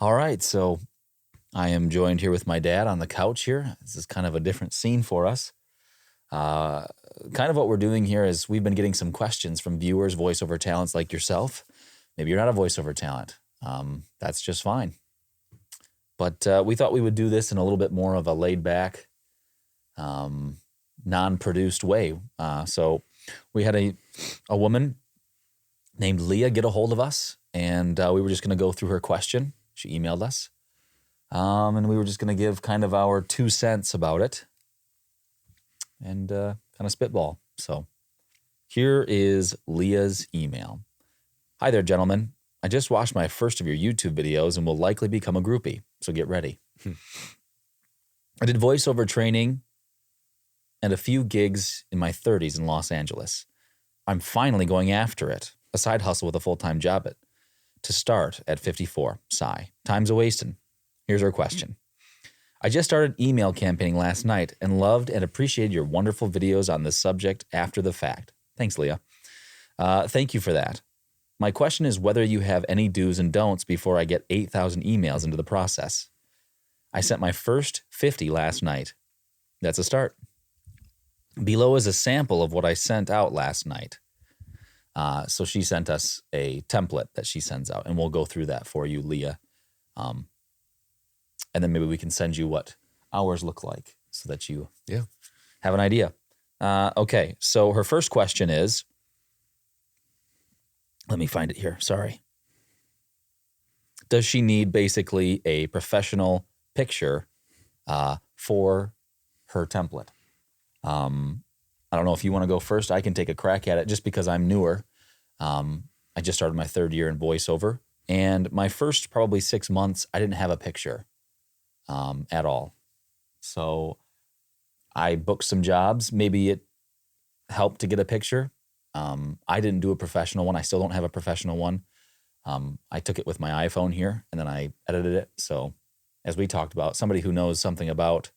All right, so I am joined here with my dad on the couch here. This is kind of a different scene for us. Uh, Kind of what we're doing here is we've been getting some questions from viewers, voiceover talents like yourself. Maybe you're not a voiceover talent. That's just fine. But we thought we would do this in a little bit more of a laid-back, non-produced way. So we had a woman named Leah get a hold of us, and we were just going to go through her question. She emailed us. And we were just going to give kind of our 2 cents about it and kind of spitball. So here is Leah's email. Hi there, gentlemen. I just watched my first of your YouTube videos and will likely become a groupie, so get ready. I did voiceover training and a few gigs in my 30s in Los Angeles. I'm finally going after it, a side hustle with a full-time job to start at 54. Sigh. Time's a-wasting. Here's our question. I just started email campaigning last night and loved and appreciated your wonderful videos on this subject after the fact. Thanks, Leah. Thank you for that. My question is whether you have any do's and don'ts before I get 8,000 emails into the process. I sent my first 50 last night. That's a start. Below is a sample of what I sent out last night. So she sent us a template that she sends out, and we'll go through that for you, Leah. And then maybe we can send you what ours look like so that you have an idea. Okay, so her first question is, let me find it here, sorry. Does she need basically a professional picture for her template? I don't know if you want to go first. I can take a crack at it just because I'm newer. I just started my 3rd year in voiceover. And my first probably 6 months, I didn't have a picture at all. So I booked some jobs. Maybe it helped to get a picture. I didn't do a professional one. I still don't have a professional one. I took it with my iPhone here, and then I edited it. So as we talked about, somebody who knows something about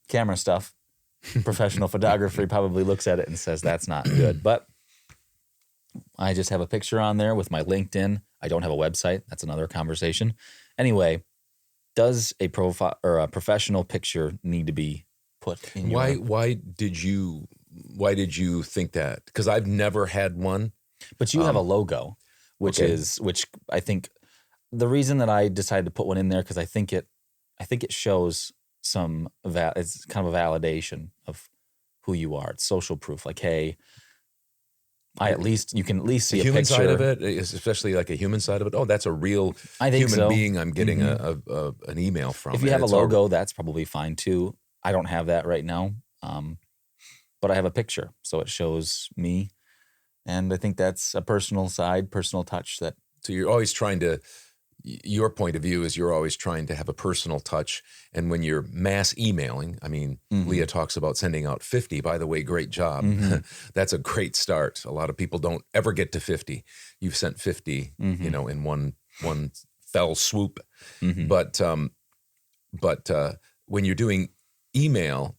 camera stuff, professional photography probably looks at it and says, that's not good. But I just have a picture on there with my LinkedIn. I don't have a website. That's another conversation. Anyway, does a profile or a professional picture need to be put in your... Why did you think that? Because I've never had one. But you have a logo, which I think the reason that I decided to put one in there, because I think it shows some it's kind of a validation of who you are. It's social proof. Like, hey, you can at least see a human picture. Side of it, especially like a human side of it. Oh, that's a real human being I'm getting an email from. If you have a logo, that's probably fine too. I don't have that right now, but I have a picture, so it shows me, and I think that's a personal touch. So you're always trying to. Your point of view is you're always trying to have a personal touch. And when you're mass emailing, I mean, Leah talks about sending out 50. By the way, great job. That's a great start. A lot of people don't ever get to 50. You've sent 50, in one fell swoop. But when you're doing email,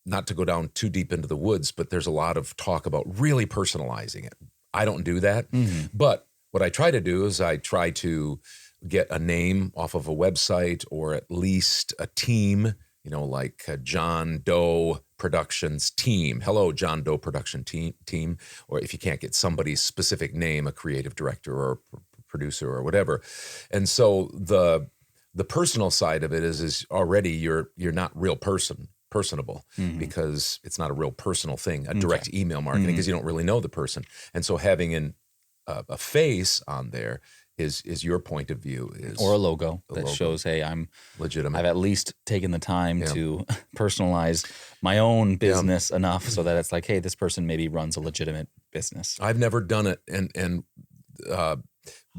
not to go down too deep into the woods, but there's a lot of talk about really personalizing it. I don't do that. But what I try to do is I try to get a name off of a website or at least a team, like John Doe Productions team. Hello, John Doe Production team. Or if you can't get somebody's specific name, a creative director or producer or whatever. And so the personal side of it is already you're not real personable because it's not a real personal thing, a direct email marketing, because you don't really know the person. And so having a face on there is your point of view, or a logo that shows, hey, I'm legitimate. I've at least taken the time to personalize my own business enough so that it's like, hey, this person maybe runs a legitimate business. I've never done it, and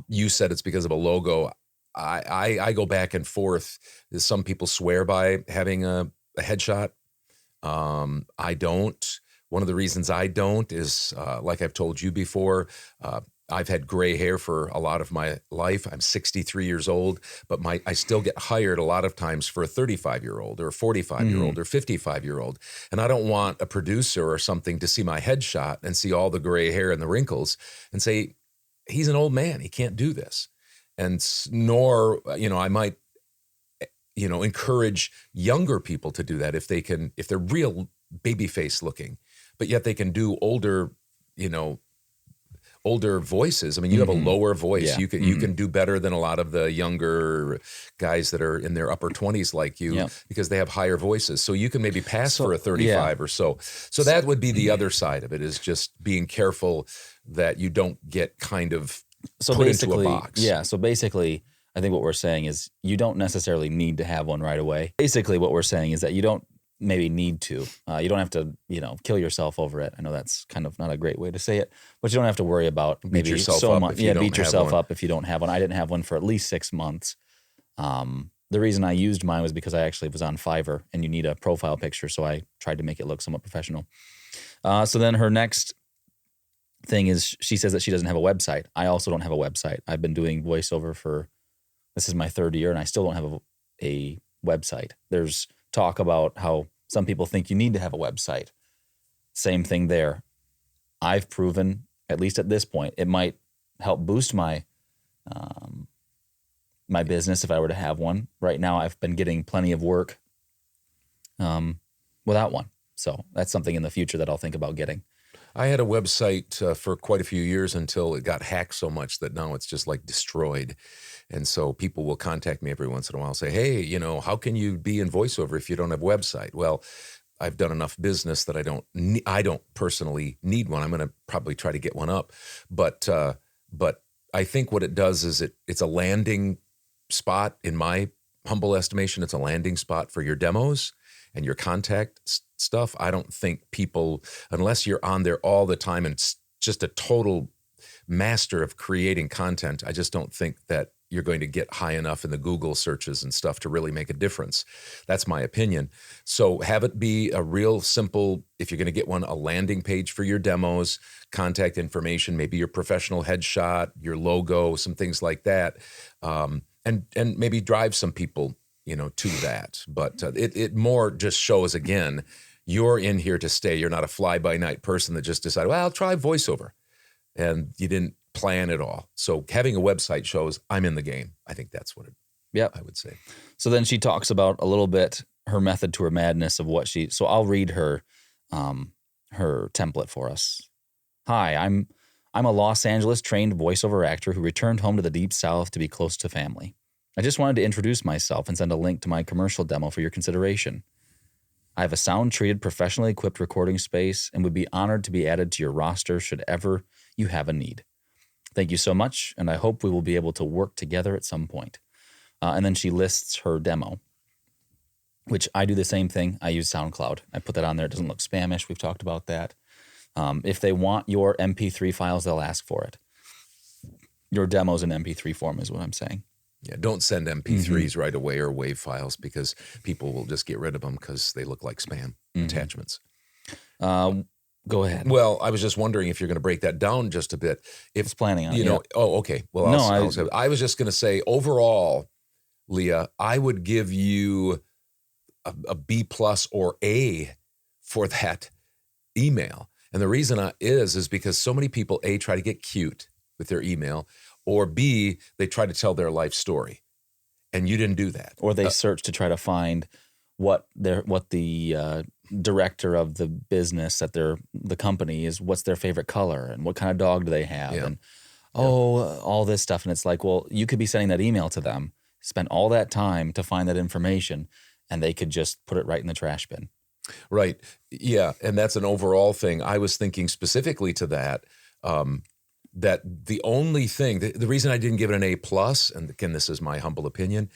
you said it's because of a logo. I go back and forth. Some people swear by having a headshot. I don't. One of the reasons I don't is, like I've told you before, I've had gray hair for a lot of my life. I'm 63 years old, but I still get hired a lot of times for a 35-year-old or a 45-year-old or 55-year-old. And I don't want a producer or something to see my headshot and see all the gray hair and the wrinkles and say, he's an old man. He can't do this. And nor, I might, encourage younger people to do that if they're real baby face looking, but yet they can do older voices. I mean, you have a lower voice. Yeah. You can do better than a lot of the younger guys that are in their upper 20s like you because they have higher voices. So you can maybe pass for a 35 or so. So that would be the other side of it, is just being careful that you don't get kind of put into a box. Yeah. So basically, I think what we're saying is you don't necessarily need to have one right away. Basically, what we're saying is that you don't maybe need to. You don't have to, kill yourself over it. I know that's kind of not a great way to say it, but you don't have to worry about maybe so much. Yeah, beat yourself up if you don't have one. I didn't have one for at least 6 months. The reason I used mine was because I actually was on Fiverr, and you need a profile picture, so I tried to make it look somewhat professional. So then her next thing is she says that she doesn't have a website. I also don't have a website. I've been doing voiceover this is my 3rd year, and I still don't have a website. There's talk about how some people think you need to have a website. Same thing there. I've proven, at least at this point, it might help boost my my business if I were to have one. Right now, I've been getting plenty of work without one. So that's something in the future that I'll think about getting. I had a website for quite a few years until it got hacked so much that now it's just like destroyed. And so people will contact me every once in a while, say, hey, how can you be in voiceover if you don't have a website? Well, I've done enough business that I don't personally need one. I'm going to probably try to get one up. But I think what it does is it's a landing spot. In my humble estimation, it's a landing spot for your demos and your contact stuff. I don't think people, unless you're on there all the time and just a total master of creating content, I just don't think that you're going to get high enough in the Google searches and stuff to really make a difference. That's my opinion. So have it be a real simple, if you're going to get one, a landing page for your demos, contact information, maybe your professional headshot, your logo, some things like that, and maybe drive some people to that. But it more just shows, again, you're in here to stay. You're not a fly-by-night person that just decided, well, I'll try voiceover. And you didn't plan it all. So having a website shows I'm in the game. I think that's what I would say. So then she talks about a little bit her method to her madness of so I'll read her template for us. Hi, I'm a Los Angeles trained voiceover actor who returned home to the Deep South to be close to family. I just wanted to introduce myself and send a link to my commercial demo for your consideration. I have a sound-treated, professionally equipped recording space and would be honored to be added to your roster should ever you have a need. Thank you so much, and I hope we will be able to work together at some point. And then she lists her demo, which I do the same thing. I use SoundCloud. I put that on there. It doesn't look spamish. We've talked about that. If they want your MP3 files, they'll ask for it. Your demo's in MP3 form is what I'm saying. Yeah, don't send MP3s right away or WAV files because people will just get rid of them because they look like spam attachments. Go ahead. Well, I was just wondering if you're going to break that down just a bit. If I was planning on it. Oh, okay. Well, I was just going to say overall, Leah, I would give you a B+ or A for that email. And the reason is because so many people, A, try to get cute with their email, or B, they try to tell their life story. And you didn't do that. Or they search to try to find what the director of the business at the company is, what's their favorite color and what kind of dog do they have and all this stuff. And it's like, well, you could be sending that email to them, spend all that time to find that information, and they could just put it right in the trash bin. Right. Yeah. And that's an overall thing. I was thinking specifically to that, that the only thing, the reason I didn't give it an A+, and again, this is my humble opinion,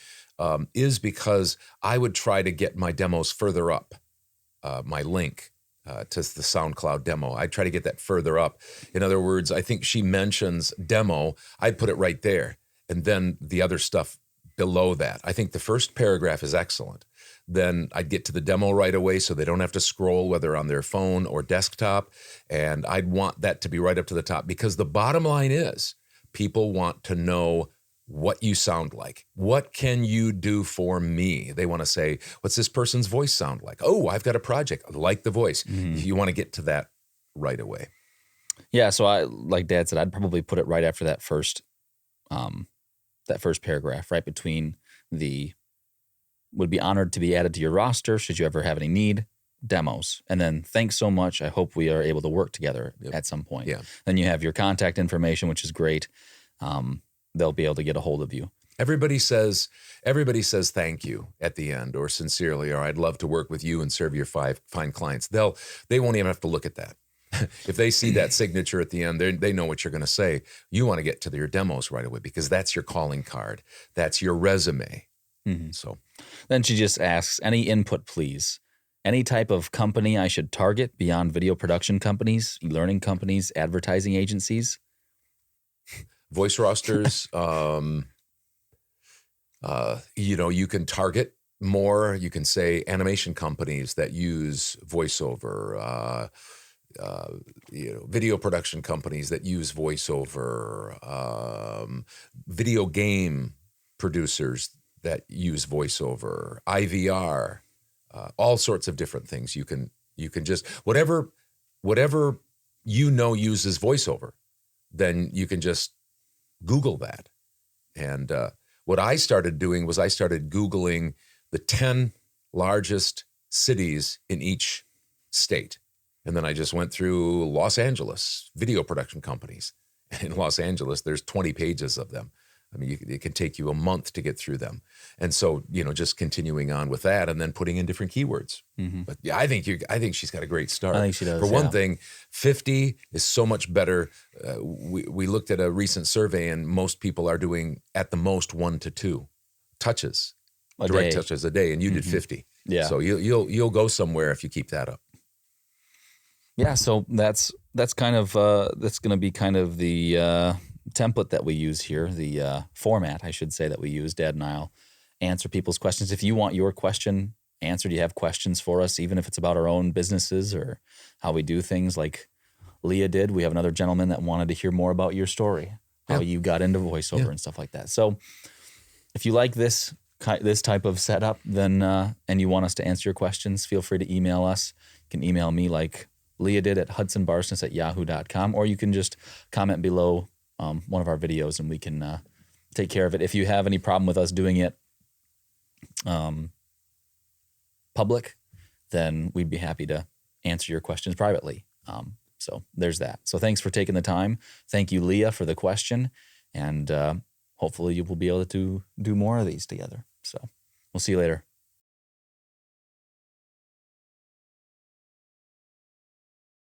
is because I would try to get my demos further up, my link to the SoundCloud demo. I'd try to get that further up. In other words, I think she mentions demo. I'd put it right there. And then the other stuff below that. I think the first paragraph is excellent. Then I'd get to the demo right away so they don't have to scroll, whether on their phone or desktop. And I'd want that to be right up to the top because the bottom line is people want to know what you sound like. What can you do for me? They want to say, what's this person's voice sound like? Oh, I've got a project. I like the voice. You want to get to that right away. Yeah, so like Dad said, I'd probably put it right after that first that first paragraph right between the would be honored to be added to your roster should you ever have any need, demos. And then thanks so much. I hope we are able to work together at some point. Yeah. Then you have your contact information, which is great. They'll be able to get a hold of you. Everybody says thank you at the end, or sincerely, or I'd love to work with you and serve your fine clients. They won't even have to look at that. If they see that signature at the end, they know what you're going to say. You want to get to your demos right away because that's your calling card. That's your resume. Mm-hmm. So then she just asks, any input, please? Any type of company I should target beyond video production companies, e-learning companies, advertising agencies? Voice rosters, you can target more. You can say animation companies that use voiceover, video production companies that use voiceover, video game producers that use voiceover, IVR, all sorts of different things. You can just whatever uses voiceover, then you can just Google that. And what I started doing was I started Googling the 10 largest cities in each state. And then I just went through Los Angeles, video production companies. And in Los Angeles, there's 20 pages of them. I mean, it can take you a month to get through them. And so, just continuing on with that and then putting in different keywords. Mm-hmm. But yeah, I think she's got a great start. I think she does. For one thing, 50 is so much better. We looked at a recent survey and most people are doing at the most 1 to 2 touches, direct touches a day. And you did 50. Yeah. So you'll go somewhere if you keep that up. Yeah. So that's kind of, that's going to be kind of the, template that we use here, the format, I should say, that we use. Dad and I'll answer people's questions. If you want your question answered, you have questions for us, even if it's about our own businesses or how we do things like Leah did. We have another gentleman that wanted to hear more about your story, how you got into voiceover and stuff like that. So if you like this type of setup, then and you want us to answer your questions, feel free to email us. You can email me like Leah did at hudsonbarsness@yahoo.com, or you can just comment below one of our videos and we can take care of it. If you have any problem with us doing it public, then we'd be happy to answer your questions privately. So there's that. So thanks for taking the time. Thank you, Leah, for the question. And hopefully you will be able to do more of these together. So we'll see you later.